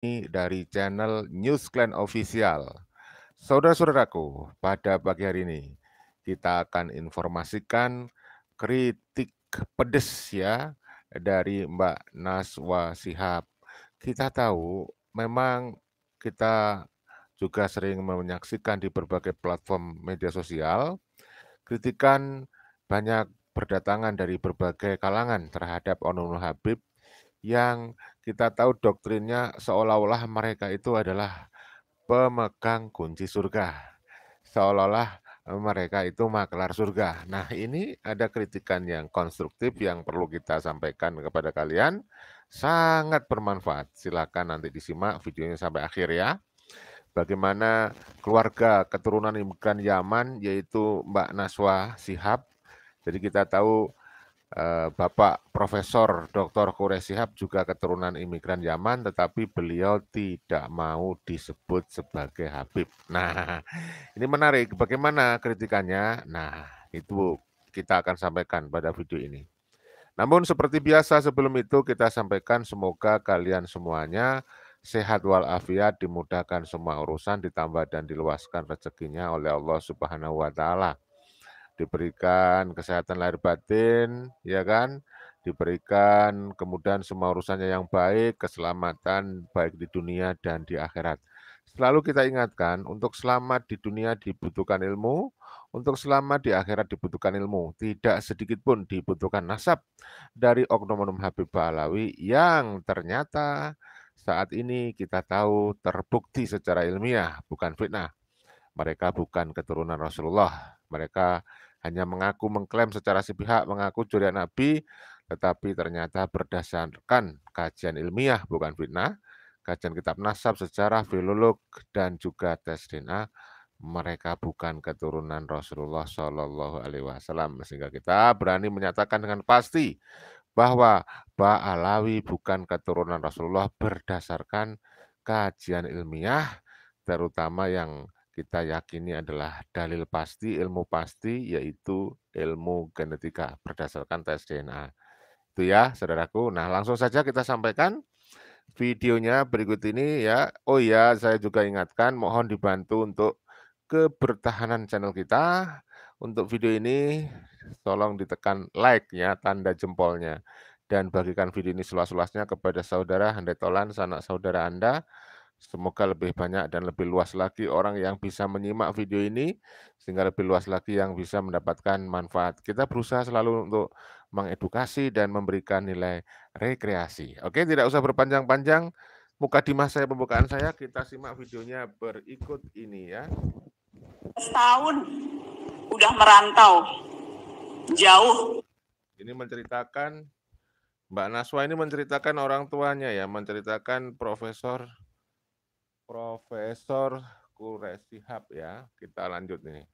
dari channel News Clan Official. Saudara-saudaraku, pada pagi hari ini kita akan informasikan kritik pedes ya dari Mbak Naswa Shihab. Kita tahu memang kita juga sering menyaksikan di berbagai platform media sosial, kritikan banyak berdatangan dari berbagai kalangan terhadap Onul Habib yang kita tahu doktrinnya seolah-olah mereka itu adalah pemegang kunci surga. Seolah-olah mereka itu maklar surga. Nah, ini ada kritikan yang konstruktif yang perlu kita sampaikan kepada kalian. Sangat bermanfaat. Silakan nanti disimak videonya sampai akhir ya. Bagaimana keluarga keturunan imigran Yaman yaitu Mbak Naswa Shihab. Jadi kita tahu Bapak Profesor Dr. Quraish Shihab juga keturunan imigran Yaman, tetapi beliau tidak mau disebut sebagai Habib. Nah, ini menarik. Bagaimana kritikannya? Nah, itu kita akan sampaikan pada video ini. Namun seperti biasa sebelum itu kita sampaikan semoga kalian semuanya sehat walafiat, dimudahkan semua urusan, ditambah dan diluaskan rezekinya oleh Allah Subhanahu wa taala. Diberikan kesehatan lahir batin, ya kan? Diberikan kemudian semua urusannya yang baik, keselamatan baik di dunia dan di akhirat. Selalu kita ingatkan, untuk selamat di dunia dibutuhkan ilmu, untuk selamat di akhirat dibutuhkan ilmu. Tidak sedikit pun dibutuhkan nasab dari oknum Habib Ba'alawi yang ternyata saat ini kita tahu terbukti secara ilmiah, bukan fitnah. Mereka bukan keturunan Rasulullah. Mereka hanya mengaku mengklaim secara sepihak mengaku zuriat Nabi, tetapi ternyata berdasarkan kajian ilmiah bukan fitnah, kajian kitab nasab, sejarah, filolog, dan juga tes DNA, mereka bukan keturunan Rasulullah Shallallahu Alaihi Wasallam. Sehingga kita berani menyatakan dengan pasti bahwa Ba'alawi bukan keturunan Rasulullah berdasarkan kajian ilmiah, terutama yang kita yakini adalah dalil pasti, ilmu pasti, yaitu ilmu genetika berdasarkan tes DNA. Itu ya, saudaraku. Nah, langsung saja kita sampaikan videonya berikut ini ya. Oh ya, saya juga ingatkan, mohon dibantu untuk kebertahanan channel kita. Untuk video ini, tolong ditekan like ya, tanda jempolnya. Dan bagikan video ini seluas-luasnya kepada saudara, handai tolan, sanak saudara Anda. Semoga lebih banyak dan lebih luas lagi orang yang bisa menyimak video ini, sehingga lebih luas lagi yang bisa mendapatkan manfaat. Kita berusaha selalu untuk mengedukasi dan memberikan nilai rekreasi. Oke, tidak usah berpanjang-panjang. Mukadimah saya, pembukaan saya, kita simak videonya berikut ini ya. Setahun udah merantau jauh. Ini menceritakan, Mbak Naswa ini menceritakan orang tuanya ya, menceritakan Profesor Quraish Shihab ya. Kita lanjut nih.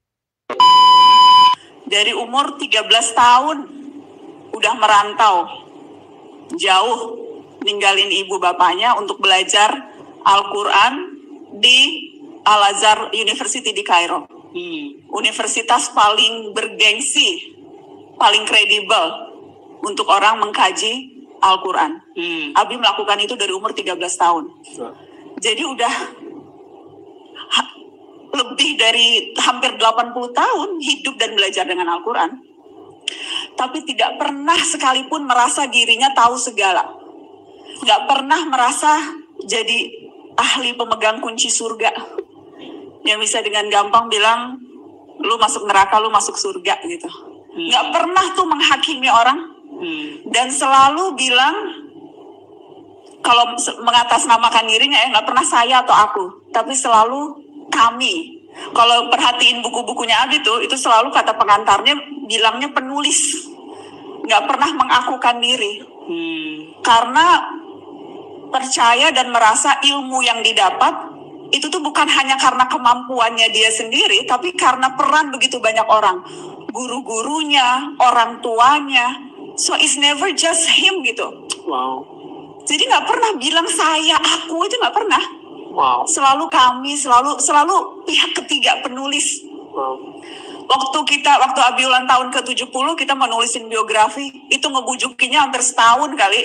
Dari umur 13 tahun udah merantau jauh, ninggalin ibu bapaknya untuk belajar Al-Quran di Al-Azhar University di Kairo. Universitas paling bergengsi, paling kredibel untuk orang mengkaji Al-Quran. Abi melakukan itu dari umur 13 tahun. Jadi udah lebih dari hampir 80 tahun hidup dan belajar dengan Al-Quran. Tapi tidak pernah sekalipun merasa dirinya tahu segala. Nggak pernah merasa jadi ahli pemegang kunci surga. Yang bisa dengan gampang bilang, lu masuk neraka, lu masuk surga gitu. Nggak pernah tuh menghakimi orang. Dan selalu bilang, kalau mengatasnamakan dirinya ya nggak pernah saya atau aku, tapi selalu kami. Kalau perhatiin buku-bukunya Abi tuh, itu selalu kata pengantarnya bilangnya penulis, nggak pernah mengakukan diri, karena percaya dan merasa ilmu yang didapat itu tuh bukan hanya karena kemampuannya dia sendiri, tapi karena peran begitu banyak orang, guru-gurunya, orang tuanya. So it's never just him gitu. Wow. Jadi nggak pernah bilang saya, aku itu nggak pernah. Wow. Selalu kami, selalu pihak ketiga penulis. Wow. Waktu Abi ulang tahun ke-70 kita menulisin biografi, itu ngebujukinya hampir setahun kali.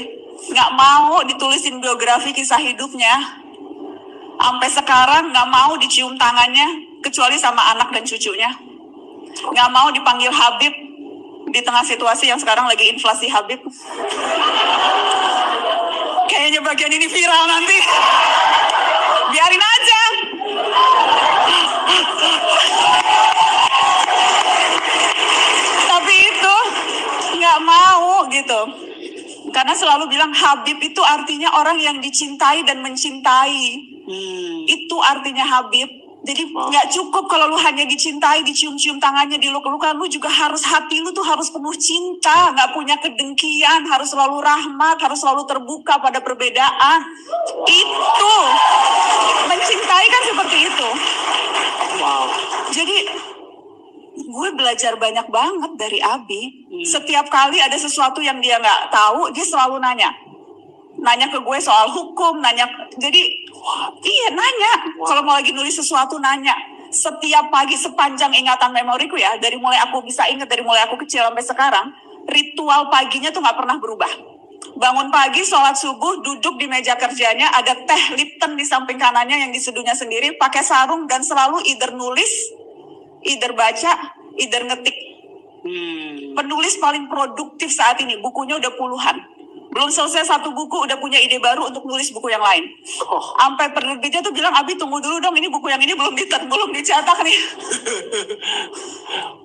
Nggak mau ditulisin biografi kisah hidupnya. Sampai sekarang nggak mau dicium tangannya, kecuali sama anak dan cucunya. Nggak mau dipanggil Habib di tengah situasi yang sekarang lagi inflasi Habib. Kayaknya bagian ini viral nanti. Biarin aja. Tapi itu nggak mau gitu. Karena selalu bilang Habib itu artinya orang yang dicintai dan mencintai. Itu artinya Habib. Jadi nggak cukup kalau lu hanya dicintai, dicium-cium tangannya, diluk-lukan. Lu juga harus, hati lu tuh harus penuh cinta, nggak punya kedengkian, harus selalu rahmat, harus selalu terbuka pada perbedaan. Itu mencintai kan seperti itu. Wow. Jadi gue belajar banyak banget dari Abi. Setiap kali ada sesuatu yang dia nggak tahu, dia selalu nanya ke gue soal hukum, nanya. Jadi iya nanya. Kalau mau lagi nulis sesuatu nanya. Setiap pagi sepanjang ingatan memoriku ya, dari mulai aku bisa ingat, dari mulai aku kecil sampai sekarang, ritual paginya tuh nggak pernah berubah. Bangun pagi, sholat subuh, duduk di meja kerjanya, ada teh Lipton di samping kanannya yang diseduhnya sendiri, pakai sarung dan selalu either nulis, either baca, either ngetik. Penulis paling produktif saat ini, bukunya udah puluhan. Belum selesai satu buku, udah punya ide baru untuk nulis buku yang lain. Sampai penerbitnya tuh bilang, Abi tunggu dulu dong, ini buku yang ini belum dicetak nih.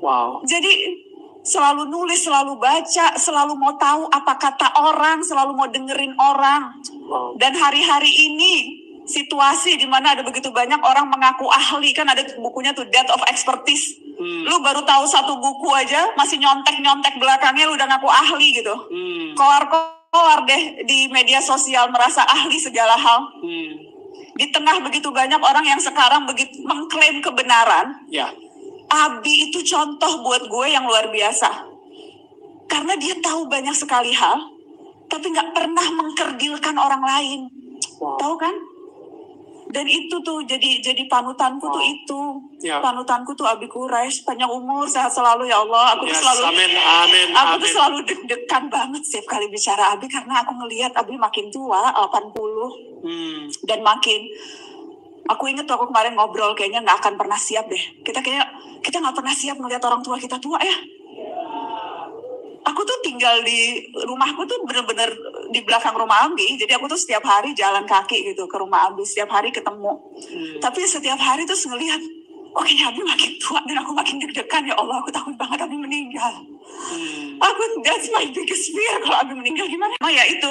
Wow. Jadi selalu nulis, selalu baca, selalu mau tahu apa kata orang, selalu mau dengerin orang. Dan hari-hari ini situasi di mana ada begitu banyak orang mengaku ahli, kan ada bukunya tuh Death of Expertise. Lu baru tahu satu buku aja, masih nyontek-nyontek belakangnya lu udah ngaku ahli gitu. Keluar deh di media sosial merasa ahli segala hal. Di tengah begitu banyak orang yang sekarang begitu mengklaim kebenaran. Ya. Abi itu contoh buat gue yang luar biasa. Karena dia tahu banyak sekali hal, tapi nggak pernah mengkerdilkan orang lain. Tahu kan? Dan itu tuh jadi panutanku tuh itu. Ya. Panutanku tuh Abi Quraisy, panjang umur, sehat selalu ya Allah. Aku tuh selalu tuh selalu deg-degan banget setiap kali bicara Abi, karena aku ngelihat Abi makin tua, 80. Dan makin, aku inget tuh aku kemarin ngobrol, kayaknya nggak akan pernah siap deh. Kita nggak pernah siap melihat orang tua kita tua ya. Aku tuh tinggal di rumahku tuh bener-bener di belakang rumah Abi. Jadi aku tuh setiap hari jalan kaki gitu ke rumah Abi, setiap hari ketemu. Tapi setiap hari terus ngelihat, oh kayaknya Abi makin tua dan aku makin deg-degan. Ya Allah, aku takut banget Abi meninggal. That's my biggest fear kalau Abi meninggal gimana? Ya itu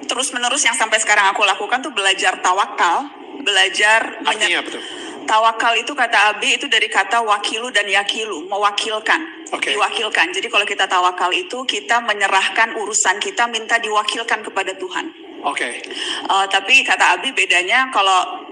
terus-menerus yang sampai sekarang aku lakukan tuh belajar tawakal, belajar. Artinya betul. Tawakal itu kata Abi itu dari kata wakilu dan yakilu, mewakilkan. Diwakilkan. Jadi kalau kita tawakal itu kita menyerahkan urusan kita, minta diwakilkan kepada Tuhan. Tapi kata Abi bedanya kalau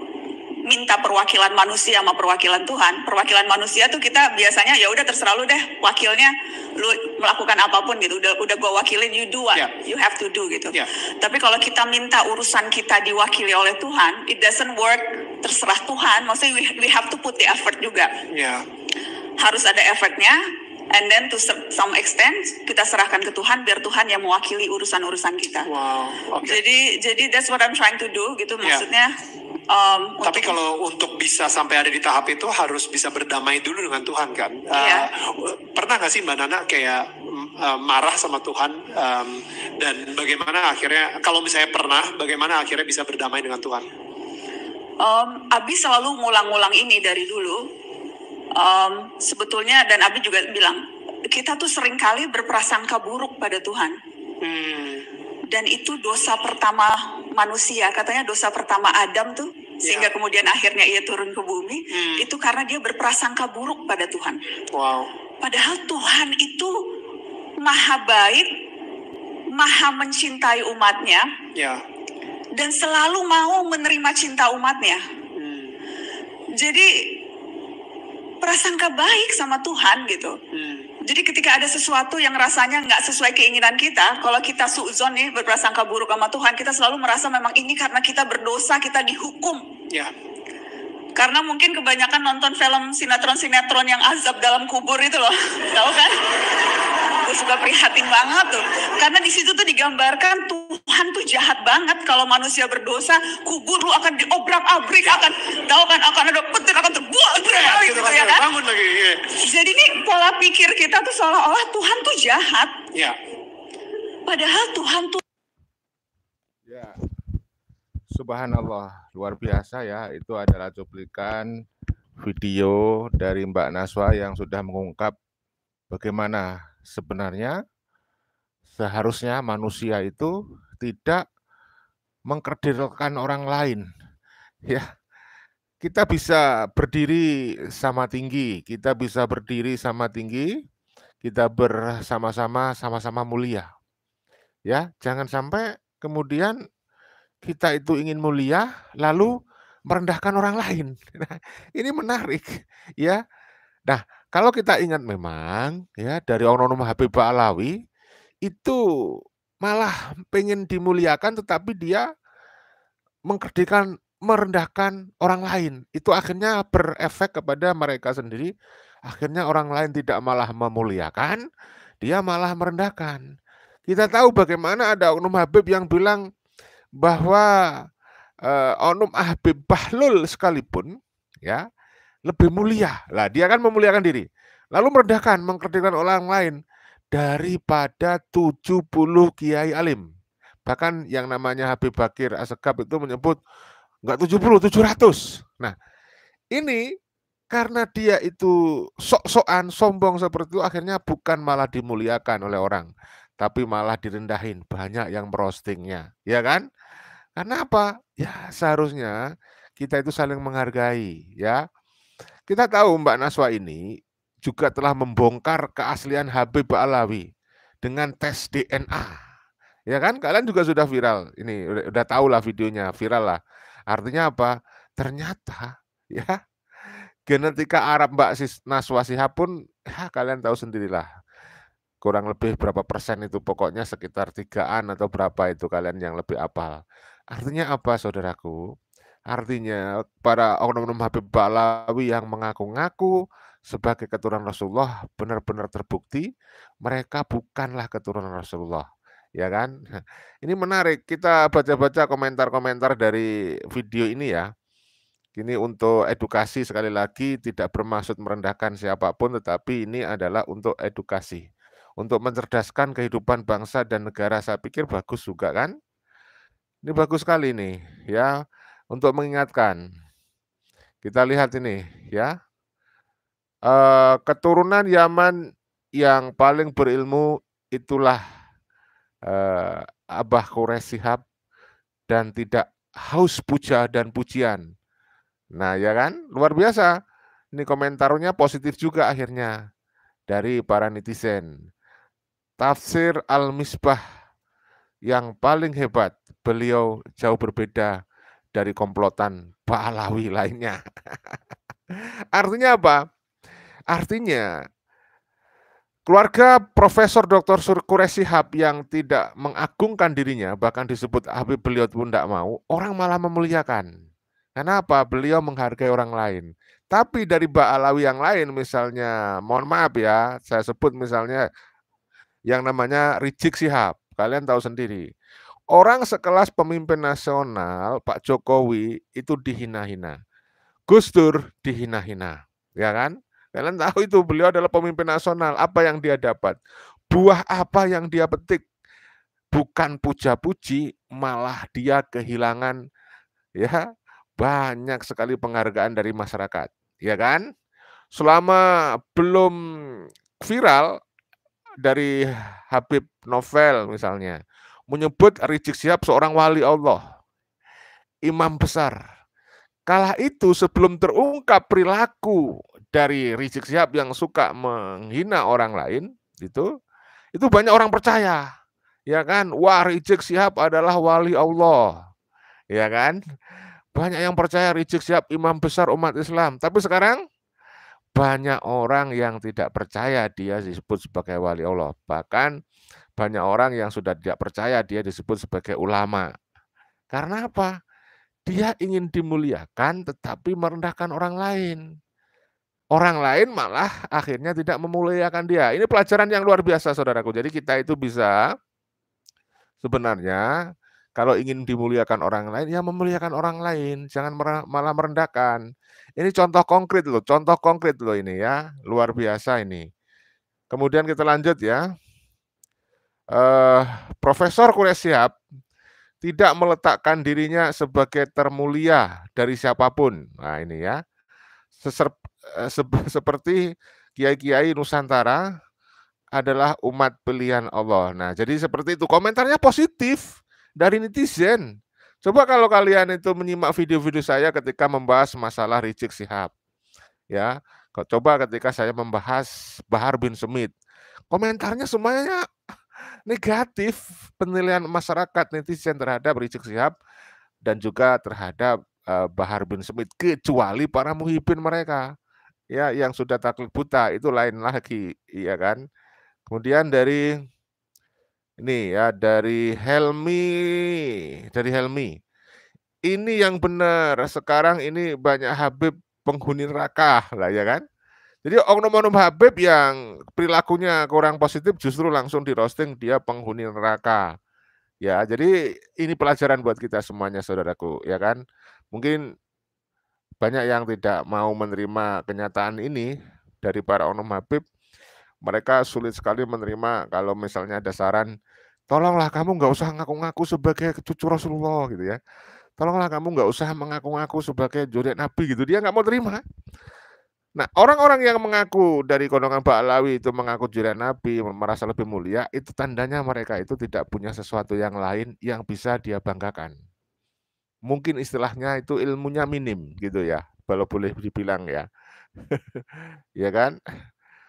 minta perwakilan manusia sama perwakilan Tuhan. Perwakilan manusia tuh kita biasanya ya udah terserah lu deh, wakilnya lu melakukan apapun gitu. Udah gua wakilin, you do what you have to do gitu. Tapi kalau kita minta urusan kita diwakili oleh Tuhan, it doesn't work. Terserah Tuhan. Maksudnya we have to put the effort juga. Harus ada effortnya. And then to some extent kita serahkan ke Tuhan biar Tuhan yang mewakili urusan-urusan kita. Jadi that's what I'm trying to do gitu maksudnya. Tapi kalau untuk bisa sampai ada di tahap itu harus bisa berdamai dulu dengan Tuhan kan. Pernah nggak sih Mbak Nana kayak marah sama Tuhan dan bagaimana akhirnya, kalau misalnya pernah, bagaimana akhirnya bisa berdamai dengan Tuhan? Abi selalu ngulang-ngulang ini dari dulu. Sebetulnya, dan Abi juga bilang, kita tuh seringkali berprasangka buruk pada Tuhan. Dan itu dosa pertama manusia, katanya dosa pertama Adam tuh, sehingga kemudian akhirnya ia turun ke bumi, itu karena dia berprasangka buruk pada Tuhan. Padahal Tuhan itu maha baik, maha mencintai umatnya, dan selalu mau menerima cinta umatnya. Jadi prasangka baik sama Tuhan gitu. Jadi ketika ada sesuatu yang rasanya nggak sesuai keinginan kita, kalau kita suuzon nih berprasangka buruk sama Tuhan, kita selalu merasa memang ini karena kita berdosa, kita dihukum. Karena mungkin kebanyakan nonton film sinetron yang azab dalam kubur itu loh, tahu kan? Gue suka prihatin banget tuh. Karena di situ tuh digambarkan Tuhan tuh jahat banget kalau manusia berdosa, kubur lu akan diobrak-abrik, akan ada petir akan terbuat gitu ya kan. Bangun lagi. Jadi nih pola pikir kita tuh seolah-olah Tuhan tuh jahat. Ya. Padahal Tuhan tuh ya. Subhanallah, luar biasa ya. Itu adalah cuplikan video dari Mbak Naswa yang sudah mengungkap bagaimana sebenarnya seharusnya manusia itu tidak mengkerdilkan orang lain. Ya, kita bisa berdiri sama tinggi, kita bisa berdiri sama tinggi, kita sama-sama mulia. Ya, jangan sampai kemudian kita itu ingin mulia lalu merendahkan orang lain. Nah, ini menarik ya. Nah, kalau kita ingat memang ya dari Oknum Habib Ba'alawi itu malah pengen dimuliakan tetapi dia merendahkan orang lain. Itu akhirnya berefek kepada mereka sendiri. Akhirnya orang lain tidak malah memuliakan, dia malah merendahkan. Kita tahu bagaimana ada Oknum Habib yang bilang bahwa Oknum Habib Bahlul sekalipun ya lebih mulia. Lah dia kan memuliakan diri. Lalu merendahkan, mengkerdilkan orang lain daripada 70 kiai alim. Bahkan yang namanya Habib Bakir Assegaf itu menyebut enggak 70, 700. Nah, ini karena dia itu sok-sokan, sombong seperti itu, akhirnya bukan malah dimuliakan oleh orang, tapi malah direndahin. Banyak yang merostingnya, ya kan? Karena apa? Ya seharusnya kita itu saling menghargai, ya. Kita tahu Mbak Naswa ini juga telah membongkar keaslian Habib Ba'alawi dengan tes DNA. Ya kan? Kalian juga sudah viral. Ini udah tahu lah videonya, viral lah. Artinya apa? Ternyata ya genetika Arab Mbak Naswa Shihab pun ya kalian tahu sendirilah. Kurang lebih berapa persen itu, pokoknya sekitar 3-an atau berapa itu kalian yang lebih apal. Artinya apa saudaraku? Artinya para oknum Habib Ba'alawi yang mengaku-ngaku sebagai keturunan Rasulullah benar-benar terbukti mereka bukanlah keturunan Rasulullah. Ya kan? Ini menarik, kita baca-baca komentar-komentar dari video ini ya. Ini untuk edukasi, sekali lagi tidak bermaksud merendahkan siapapun, tetapi ini adalah untuk edukasi. Untuk mencerdaskan kehidupan bangsa dan negara, saya pikir bagus juga kan? Ini bagus sekali nih ya, untuk mengingatkan. Kita lihat ini ya. Keturunan Yaman yang paling berilmu itulah Abah Quraisy Shihab dan tidak haus puja dan pujian. Nah ya kan, luar biasa. Ini komentarnya positif juga akhirnya dari para netizen. Tafsir Al-Misbah yang paling hebat, beliau jauh berbeda dari komplotan Ba'alawi lainnya. Artinya apa? Artinya keluarga Profesor Dr. Quraisy Shihab yang tidak mengagungkan dirinya, bahkan disebut Habib, beliau pun tidak mau, orang malah memuliakan. Kenapa? Beliau menghargai orang lain. Tapi dari Ba'alawi yang lain, misalnya, mohon maaf ya, saya sebut misalnya yang namanya Rizik Shihab, kalian tahu sendiri. Orang sekelas pemimpin nasional, Pak Jokowi, itu dihina-hina. Gus Dur dihina-hina, ya kan? Kalian tahu itu beliau adalah pemimpin nasional. Apa yang dia dapat? Buah apa yang dia petik? Bukan puja-puji, malah dia kehilangan ya banyak sekali penghargaan dari masyarakat, ya kan? Selama belum viral dari Habib Novel misalnya menyebut Rizik Shihab seorang wali Allah, imam besar. Kala itu sebelum terungkap perilaku dari Rizik Shihab yang suka menghina orang lain, itu banyak orang percaya, ya kan? Wah, Rizik Shihab adalah wali Allah, ya kan? Banyak yang percaya Rizik Shihab imam besar umat Islam. Tapi sekarang banyak orang yang tidak percaya dia disebut sebagai wali Allah. Bahkan banyak orang yang sudah tidak percaya dia disebut sebagai ulama. Karena apa? Dia ingin dimuliakan tetapi merendahkan orang lain. orang lain malah akhirnya tidak memuliakan dia. Ini pelajaran yang luar biasa, saudaraku. Jadi kita itu bisa sebenarnya kalau ingin dimuliakan orang lain, ya memuliakan orang lain, jangan malah merendahkan. Ini contoh konkret loh ini ya, luar biasa ini. Kemudian kita lanjut ya. Profesor Quraish Shihab tidak meletakkan dirinya sebagai termulia dari siapapun. Nah ini ya, seperti kiai-kiai Nusantara adalah umat pilihan Allah. Nah, jadi seperti itu. Komentarnya positif dari netizen. Coba kalau kalian itu menyimak video-video saya ketika membahas masalah Rizik Shihab. Ya, coba ketika saya membahas Bahar bin Smith. Komentarnya semuanya negatif, penilaian masyarakat netizen terhadap Rizik Shihab dan juga terhadap Bahar bin Smith, kecuali para muhibin mereka. Ya, yang sudah taklid buta itu lain lagi, iya kan? Kemudian dari ini ya, dari Helmi. Ini yang benar, sekarang ini banyak Habib penghuni neraka lah ya kan. Jadi oknum-oknum Habib yang perilakunya kurang positif justru langsung di roasting dia penghuni neraka. Ya, jadi ini pelajaran buat kita semuanya, saudaraku, ya kan. Mungkin banyak yang tidak mau menerima kenyataan ini dari para oknum Habib. Mereka sulit sekali menerima kalau misalnya ada saran, tolonglah kamu nggak usah ngaku-ngaku sebagai cucu Rasulullah gitu ya. Tolonglah kamu nggak usah mengaku-ngaku sebagai zuriat Nabi gitu. Dia nggak mau terima. Nah, orang-orang yang mengaku dari golongan Ba'alawi itu mengaku zuriat Nabi, merasa lebih mulia, itu tandanya mereka itu tidak punya sesuatu yang lain yang bisa dia banggakan. Mungkin istilahnya itu ilmunya minim gitu ya, kalau boleh dibilang ya. Ya kan?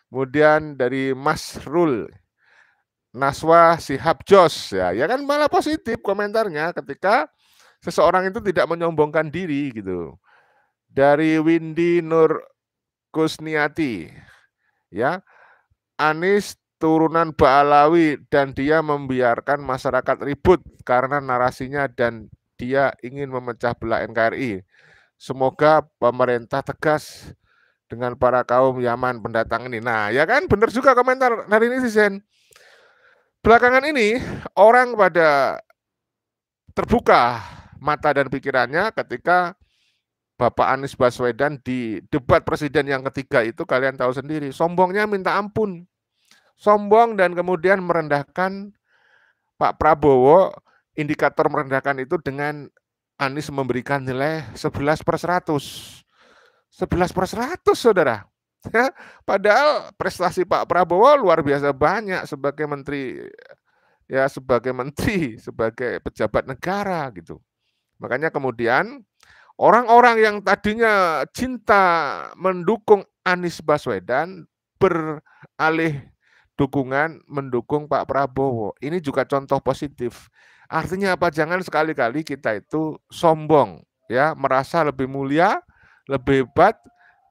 Kemudian dari Masrul Naswa Shihab Jos ya kan malah positif komentarnya ketika seseorang itu tidak menyombongkan diri gitu. Dari Windy Nur Kusniati ya, Anies turunan Ba'alawi dan dia membiarkan masyarakat ribut karena narasinya dan dia ingin memecah belah NKRI. Semoga pemerintah tegas dengan para kaum Yaman pendatang ini. Nah, ya kan benar juga komentar dari netizen. Belakangan ini orang pada terbuka mata dan pikirannya ketika Bapak Anies Baswedan di debat presiden yang ketiga itu kalian tahu sendiri, sombongnya minta ampun. Sombong dan kemudian merendahkan Pak Prabowo, indikator merendahkan itu dengan Anies memberikan nilai 11/100. 11/100, saudara. Ya, padahal prestasi Pak Prabowo luar biasa banyak sebagai menteri, ya sebagai pejabat negara gitu. Makanya kemudian orang-orang yang tadinya cinta mendukung Anies Baswedan beralih dukungan mendukung Pak Prabowo. Ini juga contoh positif. Artinya apa? Jangan sekali-kali kita itu sombong, ya, merasa lebih mulia, lebih hebat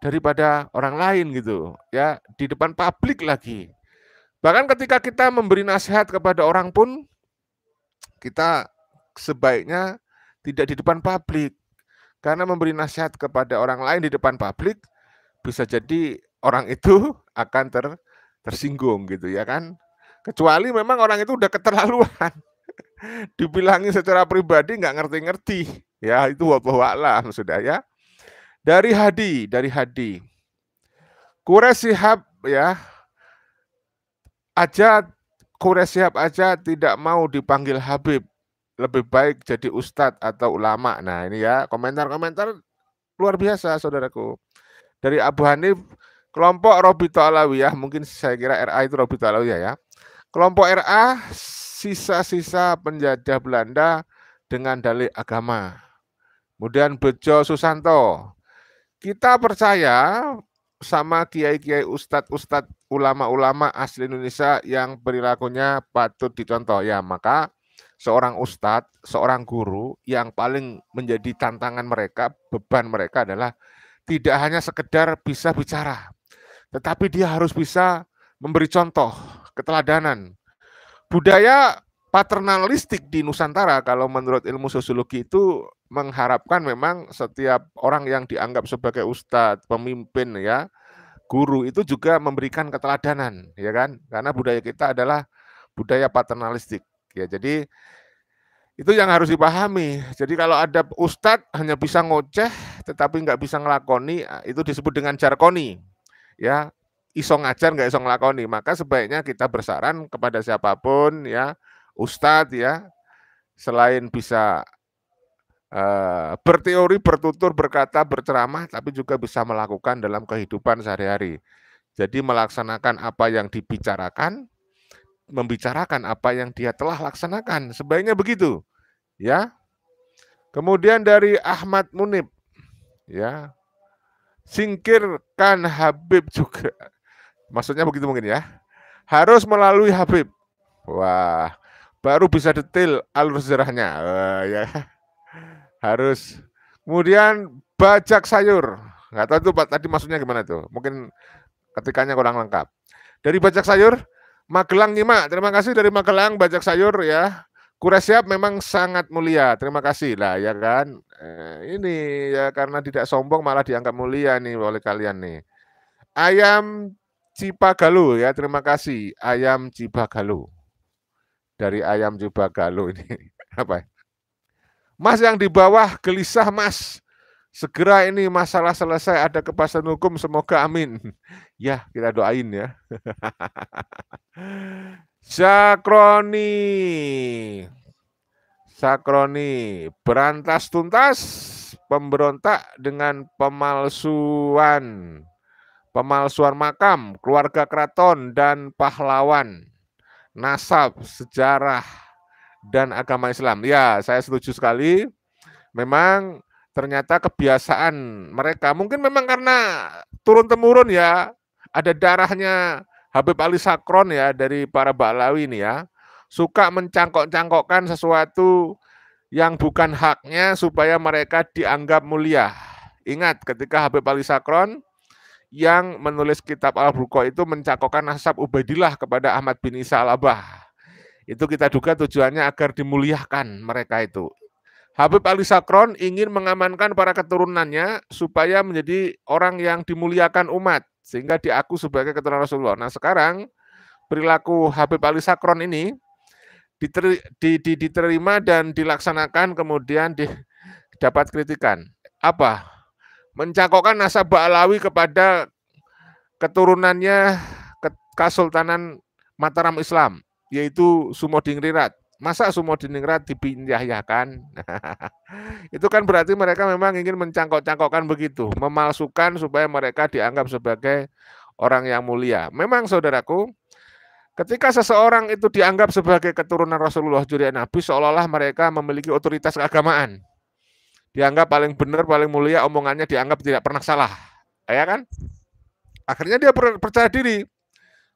daripada orang lain gitu, ya, di depan publik lagi. Bahkan ketika kita memberi nasihat kepada orang pun, kita sebaiknya tidak di depan publik. Karena memberi nasihat kepada orang lain di depan publik, bisa jadi orang itu akan tersinggung gitu ya kan. Kecuali memang orang itu udah keterlaluan. Dibilangin secara pribadi nggak ngerti-ngerti. Ya itu wallahu a'lam sudah ya. Dari Hadi. Quraish Shihab ya. Quraish Shihab aja tidak mau dipanggil Habib. Lebih baik jadi ustadz atau ulama. Nah ini ya komentar-komentar luar biasa saudaraku. Dari Abu Hanif, kelompok Robito Alawiyah, mungkin saya kira RA itu Robito Alawiyah ya. Kelompok RA sisa-sisa penjajah Belanda dengan dalih agama. Kemudian Bejo Susanto, kita percaya sama kiai-kiai ustadz-ustadz ulama-ulama asli Indonesia yang perilakunya patut dicontoh ya. Maka seorang ustadz, seorang guru yang paling menjadi tantangan mereka, beban mereka adalah tidak hanya sekedar bisa bicara, tetapi dia harus bisa memberi contoh, keteladanan. Budaya paternalistik di Nusantara kalau menurut ilmu sosiologi itu mengharapkan memang setiap orang yang dianggap sebagai ustadz, pemimpin ya, guru itu juga memberikan keteladanan, ya kan? Karena budaya kita adalah budaya paternalistik, ya. Jadi itu yang harus dipahami. Jadi kalau ada ustadz hanya bisa ngoceh, tetapi nggak bisa ngelakoni, itu disebut dengan jarkoni, ya. Iso ngajar nggak iso ngelakoni. Maka sebaiknya kita bersaran kepada siapapun, ya, ustadz, ya, selain bisa berteori, bertutur, berkata, berceramah, tapi juga bisa melakukan dalam kehidupan sehari-hari. Jadi melaksanakan apa yang dibicarakan, membicarakan apa yang dia telah laksanakan. Sebaiknya begitu, ya. Kemudian dari Ahmad Munib, ya, singkirkan Habib juga. Maksudnya begitu mungkin, ya. Harus melalui Habib. Wah, baru bisa detail alur sejarahnya. Ya. Harus. Kemudian bajak sayur. Nggak tahu itu Pak tadi maksudnya gimana tuh. Mungkin ketikanya kurang lengkap. Dari bajak sayur, Magelang nyimak. Terima kasih dari Magelang, bajak sayur, ya. Quraisyab memang sangat mulia. Terima kasih lah, ya kan. Ini ya karena tidak sombong malah dianggap mulia nih oleh kalian nih. Ayam Cipagalu, ya, terima kasih. Ayam Cipagalu. Dari ayam Cipagalu ini apa? Mas yang di bawah gelisah, Mas. Segera ini masalah selesai, ada kepastian hukum, semoga amin. Ya, kita doain, ya. Sakroni, berantas tuntas pemberontak dengan pemalsuan makam, keluarga keraton dan pahlawan, nasab, sejarah, dan agama Islam. Ya, saya setuju sekali. Memang ternyata kebiasaan mereka, mungkin memang karena turun-temurun, ya, ada darahnya Habib Ali Sakron, ya, dari para Ba'alawi ini, ya, suka mencangkok-cangkokkan sesuatu yang bukan haknya supaya mereka dianggap mulia. Ingat ketika Habib Ali Sakron yang menulis kitab Al-Burqa itu mencangkokkan nasab Ubaidillah kepada Ahmad bin Isa Al-Abah. Itu kita duga tujuannya agar dimuliakan mereka itu. Habib Ali Sakron ingin mengamankan para keturunannya supaya menjadi orang yang dimuliakan umat, sehingga diaku sebagai keturunan Rasulullah. Nah sekarang perilaku Habib Ali Sakron ini diterima dan dilaksanakan, kemudian dapat kritikan. Apa? Mencangkokkan nasab Ba'alawi kepada keturunannya Kesultanan Mataram Islam, yaitu Sumodingrirat. Masa Sumodingrirat dipindah-yahkan? Itu kan berarti mereka memang ingin mencangkok-cangkokkan begitu, memalsukan supaya mereka dianggap sebagai orang yang mulia. Memang saudaraku, ketika seseorang itu dianggap sebagai keturunan Rasulullah, juriat Nabi, seolah-olah mereka memiliki otoritas keagamaan. Dianggap paling benar, paling mulia, omongannya dianggap tidak pernah salah. Ya kan? Akhirnya dia percaya diri.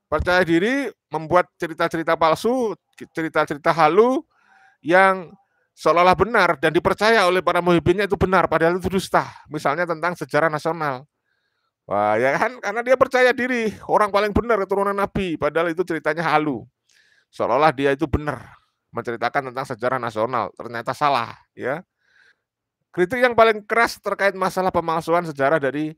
Percaya diri, membuat cerita-cerita palsu, cerita-cerita halu yang seolah-olah benar dan dipercaya oleh para muhibbinnya itu benar, padahal itu dusta. Misalnya tentang sejarah nasional. Wah, ya kan? Karena dia percaya diri, orang paling benar keturunan Nabi, padahal itu ceritanya halu. Seolah-olah dia itu benar menceritakan tentang sejarah nasional, ternyata salah, ya. Kritik yang paling keras terkait masalah pemalsuan sejarah dari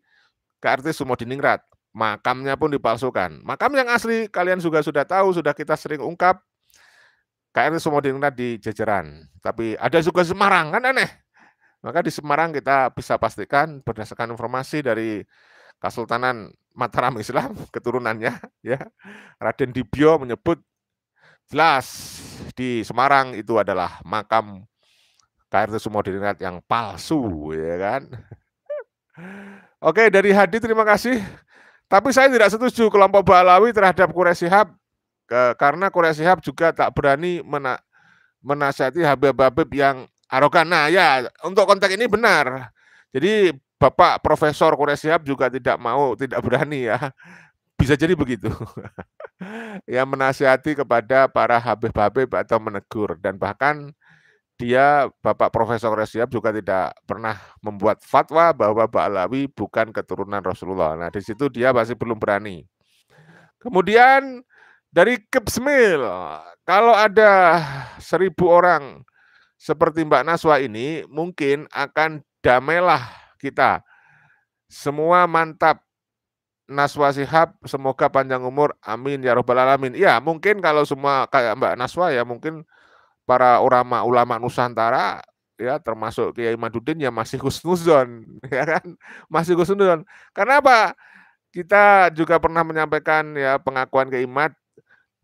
KRT Sumodiningrat. Makamnya pun dipalsukan. Makam yang asli kalian juga sudah tahu, sudah kita sering ungkap, KRT Sumodiningrat di Jejeran. Tapi ada juga Semarang, kan aneh. Maka di Semarang kita bisa pastikan berdasarkan informasi dari Kesultanan Mataram Islam, keturunannya, ya, Raden Dibyo menyebut jelas di Semarang itu adalah makam KRT Sumodiningrat yang palsu, ya kan. Oke, dari Hadi terima kasih. Tapi saya tidak setuju kelompok Ba'alawi terhadap Quraisy Shihab, karena Quraisy Shihab juga tak berani menasihati Habib-habib yang arogan. Nah ya, untuk konteks ini benar. Jadi Bapak Profesor Quraisy Shihab juga tidak berani, ya. Bisa jadi begitu. Ya, menasihati kepada para Habib-habib atau menegur. Dan bahkan dia, Bapak Profesor Quraisy Shihab, juga tidak pernah membuat fatwa bahwa Ba'alawi bukan keturunan Rasulullah. Nah, di situ dia masih belum berani. Kemudian dari Kipsmil, kalau ada 1.000 orang seperti Mbak Naswa ini, mungkin akan damailah kita. Semua mantap. Naswa Shihab, semoga panjang umur, amin ya robbal alamin. Ya mungkin kalau semua kayak Mbak Naswa ya mungkin para ulama Nusantara ya termasuk Kiai Madudin ya masih husnuzon ya kan, masih husnuzon. Karena apa? Kita juga pernah menyampaikan ya pengakuan ke Imad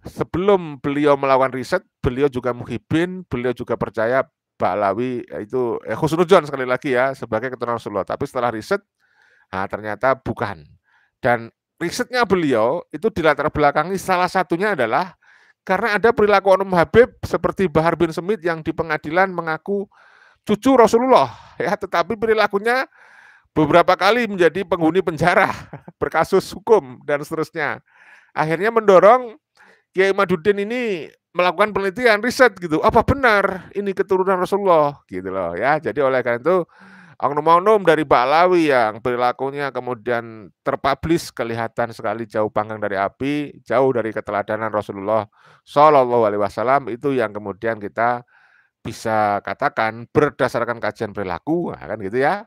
sebelum beliau melakukan riset, beliau juga muhibin, beliau juga percaya Ba'alawi itu husnuzon sekali lagi ya sebagai keturunan Rasulullah. Tapi setelah riset, nah ternyata bukan. Dan risetnya beliau itu dilatar belakangi salah satunya adalah karena ada perilaku Oknum Habib seperti Bahar bin Smith yang di pengadilan mengaku cucu Rasulullah, ya, tetapi perilakunya beberapa kali menjadi penghuni penjara, berkasus hukum dan seterusnya. Akhirnya mendorong Kiai Madudin ini melakukan penelitian, riset gitu. Apa benar ini keturunan Rasulullah gitu loh ya. Jadi oleh karena itu oknum-oknum dari Ba'alawi yang perilakunya kemudian terpublish kelihatan sekali jauh panggang dari api, jauh dari keteladanan Rasulullah Shallallahu Alaihi Wasallam, itu yang kemudian kita bisa katakan berdasarkan kajian perilaku, kan gitu ya,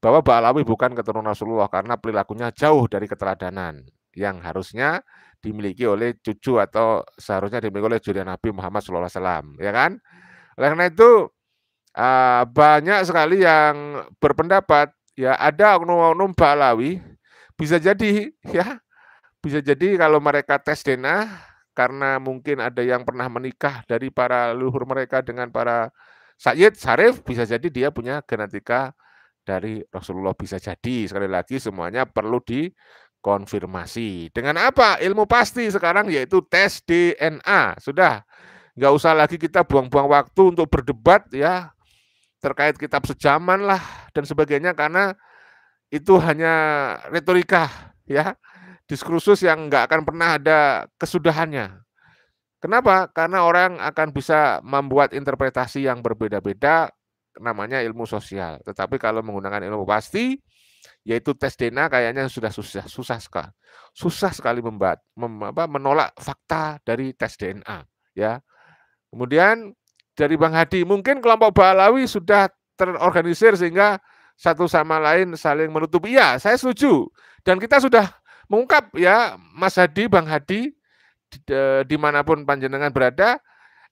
bahwa Ba'alawi bukan keturunan Rasulullah karena perilakunya jauh dari keteladanan yang harusnya dimiliki oleh cucu atau seharusnya dimiliki oleh jurian Nabi Muhammad SAW, ya kan? Oleh karena itu banyak sekali yang berpendapat ya ada oknum-oknum Ba'alawi bisa jadi ya, bisa jadi kalau mereka tes DNA karena mungkin ada yang pernah menikah dari para leluhur mereka dengan para Sayyid Syarif, bisa jadi dia punya genetika dari Rasulullah, bisa jadi. Sekali lagi semuanya perlu dikonfirmasi. Dengan apa? Ilmu pasti sekarang yaitu tes DNA. Sudah, nggak usah lagi kita buang-buang waktu untuk berdebat ya terkait kitab sejaman lah dan sebagainya, karena itu hanya retorika ya, diskursus yang nggak akan pernah ada kesudahannya. Kenapa? Karena orang akan bisa membuat interpretasi yang berbeda-beda, namanya ilmu sosial. Tetapi kalau menggunakan ilmu pasti, yaitu tes DNA, kayaknya sudah susah sekali menolak fakta dari tes DNA ya. Kemudian dari Bang Hadi, mungkin kelompok Ba'alawi sudah terorganisir sehingga satu sama lain saling menutupi. Iya, saya setuju. Dan kita sudah mengungkap ya, Mas Hadi, Bang Hadi, dimanapun panjenengan berada,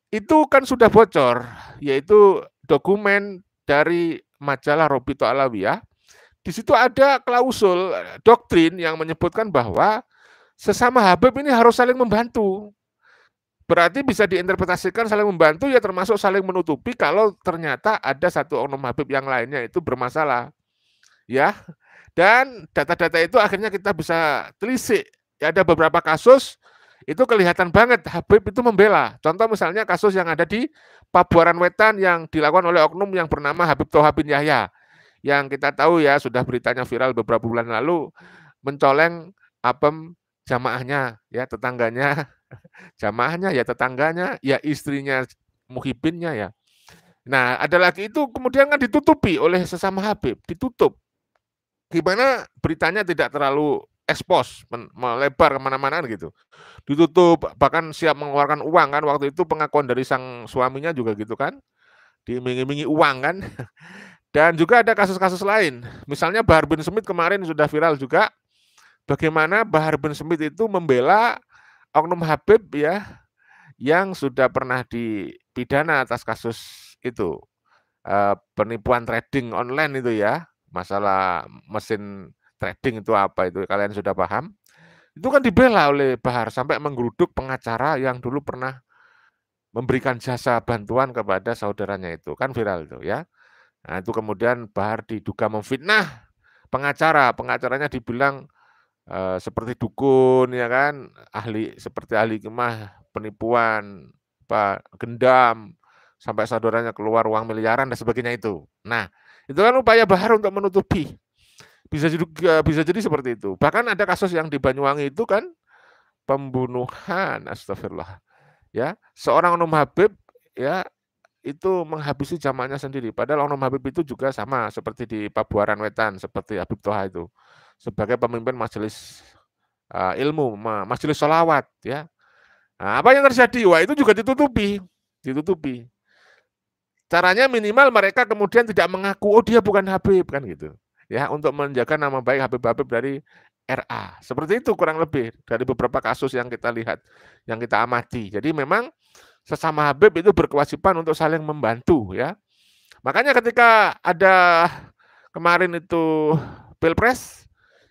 itu kan sudah bocor, yaitu dokumen dari majalah Robito Alawiyah. Di situ ada klausul doktrin yang menyebutkan bahwa sesama Habib ini harus saling membantu. Berarti bisa diinterpretasikan saling membantu ya termasuk saling menutupi kalau ternyata ada satu oknum Habib yang lainnya itu bermasalah. Ya. Dan data-data itu akhirnya kita bisa telisik. Ya, ada beberapa kasus itu kelihatan banget Habib itu membela. Contoh misalnya kasus yang ada di Pabuaran Wetan yang dilakukan oleh oknum yang bernama Habib Toha bin Yahya. Yang kita tahu ya sudah beritanya viral beberapa bulan lalu, mencoleng apem jamaahnya ya, tetangganya, jamaahnya ya tetangganya, ya istrinya muhibinnya ya. Nah, ada lagi itu kemudian kan ditutupi oleh sesama Habib, ditutup. Gimana beritanya tidak terlalu ekspos, melebar kemana-mana gitu. Ditutup, bahkan siap mengeluarkan uang kan, waktu itu pengakuan dari sang suaminya juga gitu kan, diiming-imingi uang kan. Dan juga ada kasus-kasus lain, misalnya Bahar bin Smith kemarin sudah viral juga, bagaimana Bahar bin Smith itu membela oknum Habib ya, yang sudah pernah dipidana atas kasus itu, penipuan trading online itu ya, masalah mesin trading itu apa itu, kalian sudah paham. Itu kan dibela oleh Bahar sampai menggeruduk pengacara yang dulu pernah memberikan jasa bantuan kepada saudaranya itu, kan viral itu ya. Nah, itu kemudian Bahar diduga memfitnah pengacaranya dibilang seperti dukun ya kan, seperti ahli kemah, penipuan, gendam, sampai saudaranya keluar uang miliaran dan sebagainya itu. Nah, itu kan upaya Bahar untuk menutupi. Bisa jadi seperti itu. Bahkan ada kasus yang di Banyuwangi itu kan pembunuhan, astagfirullah. Ya, seorang oknum Habib ya itu menghabisi jamaahnya sendiri. Padahal oknum Habib itu juga sama seperti di Pabuaran Wetan, seperti Habib Toha itu, sebagai pemimpin majelis ilmu, majelis sholawat ya. Nah, apa yang terjadi? Wah, itu juga ditutupi. Caranya minimal mereka kemudian tidak mengaku, oh dia bukan Habib kan gitu. Ya, untuk menjaga nama baik Habib-Habib dari RA. Seperti itu kurang lebih dari beberapa kasus yang kita lihat, yang kita amati. Jadi memang sesama Habib itu berkewajiban untuk saling membantu ya. Makanya ketika ada kemarin itu Pilpres,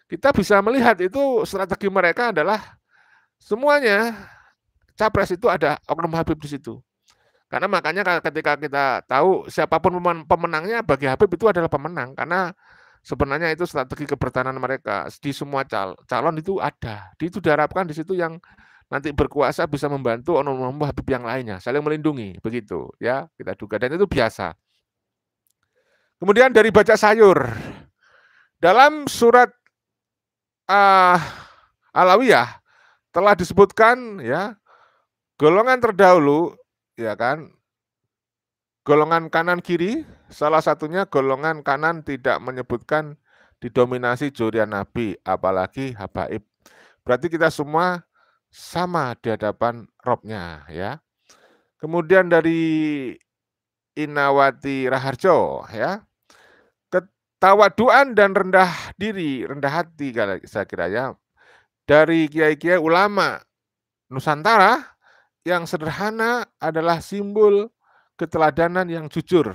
kita bisa melihat itu strategi mereka adalah semuanya capres itu ada oknum Habib di situ. Karena makanya ketika kita tahu siapapun pemenangnya, bagi Habib itu adalah pemenang. Karena sebenarnya itu strategi kebertahanan mereka. Di semua calon itu ada. Itu diharapkan di situ yang nanti berkuasa bisa membantu oknum Habib yang lainnya, saling melindungi, begitu ya kita duga, dan itu biasa. Kemudian dari baca sayur, dalam surat Alawiyah telah disebutkan ya golongan terdahulu ya kan, golongan kanan kiri, salah satunya golongan kanan tidak menyebutkan didominasi zuriat Nabi, apalagi habaib. Berarti kita semua sama di hadapan Robnya ya. Kemudian dari Inawati Raharjo ya, ketawaduan dan rendah diri, rendah hati kalau saya kira ya, dari kiai-kiai ulama Nusantara yang sederhana adalah simbol keteladanan yang jujur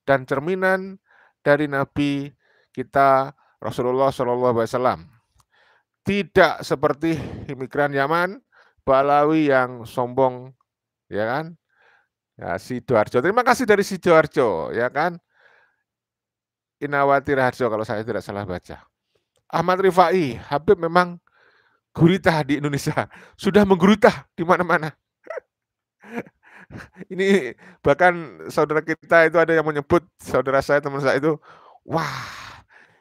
dan cerminan dari Nabi kita Rasulullah SAW. Tidak seperti imigran Yaman, Balawi yang sombong, ya kan? Ya, Sidoarjo. Terima kasih dari Sidoarjo, ya kan? Inawati Raharjo kalau saya tidak salah baca. Ahmad Rifai, Habib memang gurita di Indonesia, sudah menggurita di mana-mana. Ini bahkan saudara kita itu ada yang menyebut, saudara saya, teman saya itu, wah,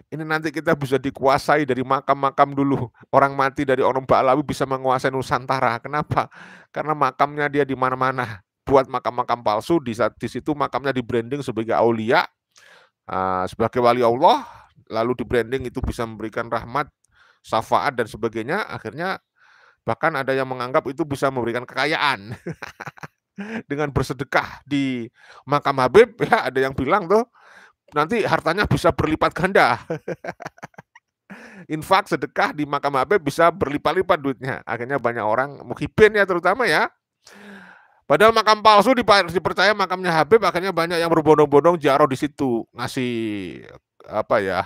ini nanti kita bisa dikuasai dari makam-makam dulu. Orang mati dari orang Ba'alawi bisa menguasai Nusantara. Kenapa? Karena makamnya dia di mana-mana. Buat makam-makam palsu, di situ makamnya di branding sebagai aulia, sebagai wali Allah, lalu di branding itu bisa memberikan rahmat, syafaat dan sebagainya. Akhirnya bahkan ada yang menganggap itu bisa memberikan kekayaan. Dengan bersedekah di makam Habib, ya ada yang bilang tuh, nanti hartanya bisa berlipat ganda. Infak sedekah di makam Habib bisa berlipat-lipat duitnya. Akhirnya banyak orang, muhibin ya terutama ya. Padahal makam palsu dipercaya makamnya Habib, akhirnya banyak yang berbondong-bondong ziarah di situ, ngasih apa ya,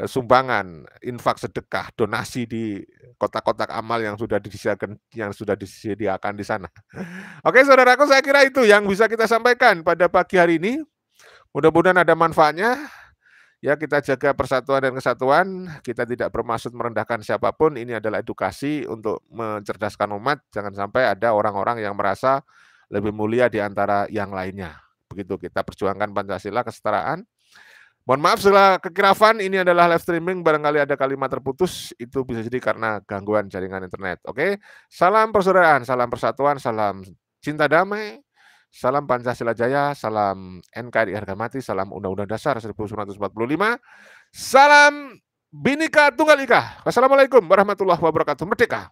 sumbangan, infak sedekah, donasi di kotak-kotak amal yang sudah disediakan di sana. Oke, saudaraku, saya kira itu yang bisa kita sampaikan pada pagi hari ini. Mudah-mudahan ada manfaatnya. Ya, kita jaga persatuan dan kesatuan. Kita tidak bermaksud merendahkan siapapun. Ini adalah edukasi untuk mencerdaskan umat. Jangan sampai ada orang-orang yang merasa lebih mulia di antara yang lainnya. Begitu kita perjuangkan Pancasila, kesetaraan. Mohon maaf segala kekirafan, ini adalah live streaming, barangkali ada kalimat terputus, itu bisa jadi karena gangguan jaringan internet. Oke, salam persaudaraan, salam persatuan, salam cinta damai, salam Pancasila Jaya, salam NKRI harga mati, salam Undang-Undang Dasar 1945, salam Bhinneka Tunggal Ika. Wassalamualaikum warahmatullahi wabarakatuh. Merdeka!